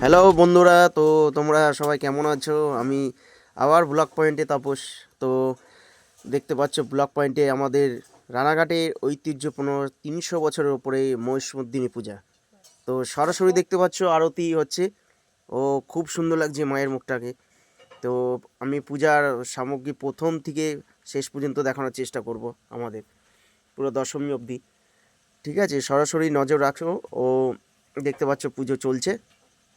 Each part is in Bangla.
হ্যালো বন্ধুরা, তো তোমরা সবাই কেমন আছো? আমি আবার ব্লক পয়েন্টে তাপস। তো দেখতে পাচ্ছ ব্লক পয়েন্টে আমাদের রানাঘাটের ঐতিহ্যপূর্ণ 300 বছরের ওপরে মহিষমর্দিনী পূজা। তো সরাসরি দেখতে পাচ্ছ আরতি হচ্ছে। ও খুব সুন্দর লাগছে মায়ের মুখটাকে। তো আমি পূজার সামগ্রী প্রথম থেকে শেষ পর্যন্ত দেখানোর চেষ্টা করব আমাদের পুরো দশমী অবধি। ঠিক আছে, সরাসরি নজর রাখো। ও দেখতে পাচ্ছ পুজো চলছে।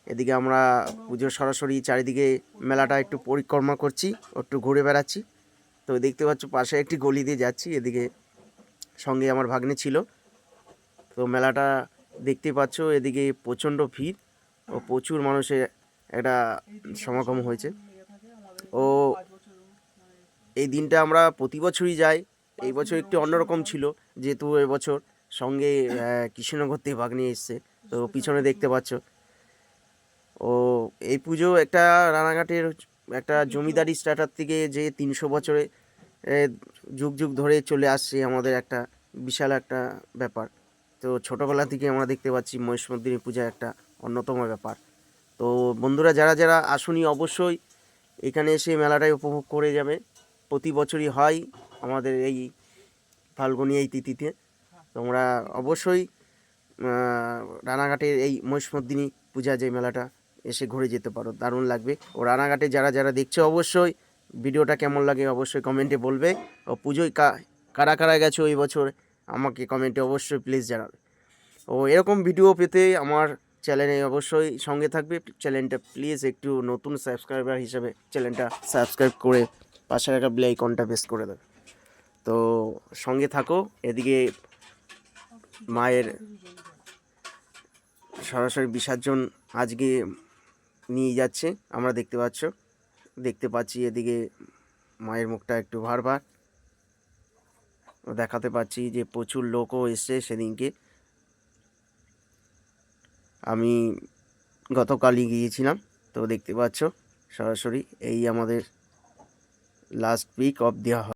এদিকে আমরা পুজোর সরাসরি চারিদিকে মেলাটা একটু পরিক্রমা করছি, একটু ঘুরে বেড়াচ্ছি। তো দেখতে পাচ্ছ পাশে একটি গলি দিয়ে যাচ্ছি, এদিকে সঙ্গে আমার ভাগ্নে ছিল। তো মেলাটা দেখতে পাচ্ছ, এদিকে প্রচণ্ড ভিড় ও প্রচুর মানুষের একটা সমাগম হয়েছে। ও এই দিনটা আমরা প্রতি বছরই যাই। এই বছর একটু অন্যরকম ছিল, যেহেতু এবছর সঙ্গে কৃষ্ণনগর থেকে ভাগ্নে এসছে। তো পিছনে দেখতে পাচ্ছ। ও এই পুজো একটা রানাঘাটের একটা জমিদারি স্ট্যাটার থেকে যে 300 বছরে যুগ যুগ ধরে চলে আসছে, আমাদের একটা বিশাল একটা ব্যাপার। তো ছোটোবেলা থেকে আমরা দেখতে পাচ্ছি মহিষমর্দিনী পূজা একটা অন্যতম ব্যাপার। তো বন্ধুরা, যারা যারা আসুনি অবশ্যই এখানে এসে মেলাটাই উপভোগ করে যাবে। প্রতি বছরই হয় আমাদের এই ফাল্গুনী এই তিথিতে। তোমরা অবশ্যই রানাঘাটের এই মহিষমর্দিনী পূজা যে মেলাটা এসে ঘুরে যেতে পারো, দারুণ লাগবে। ও রানাঘাটে যারা যারা দেখছো অবশ্যই ভিডিওটা কেমন লাগে অবশ্যই কমেন্টে বলবে। ও পুজোয় কারা কারা গেছো এই বছর আমাকে কমেন্টে অবশ্যই প্লিজ জানাবে। ও এরকম ভিডিও পেতে আমার চ্যানেলে অবশ্যই সঙ্গে থাকবে। চ্যানেলটা প্লিজ একটু নতুন সাবস্ক্রাইবার হিসেবে চ্যানেলটা সাবস্ক্রাইব করে পাশে রাখা বেল আইকনটা প্রেস করে দেবে। তো সঙ্গে থাকো। এদিকে মায়ের সরাসরি বিসর্জন আজকে নিয়ে যাচ্ছে, আমরা দেখতে পাচ্ছি। এদিকে মায়ের মুখটা একটু ভার দেখাতে পাচ্ছি যে প্রচুর লোকও এসছে সেদিনকে। আমি গতকালই গিয়েছিলাম। তো দেখতে পাচ্ছ সরাসরি এই আমাদের লাস্ট উইক অফ দেওয়া হয়।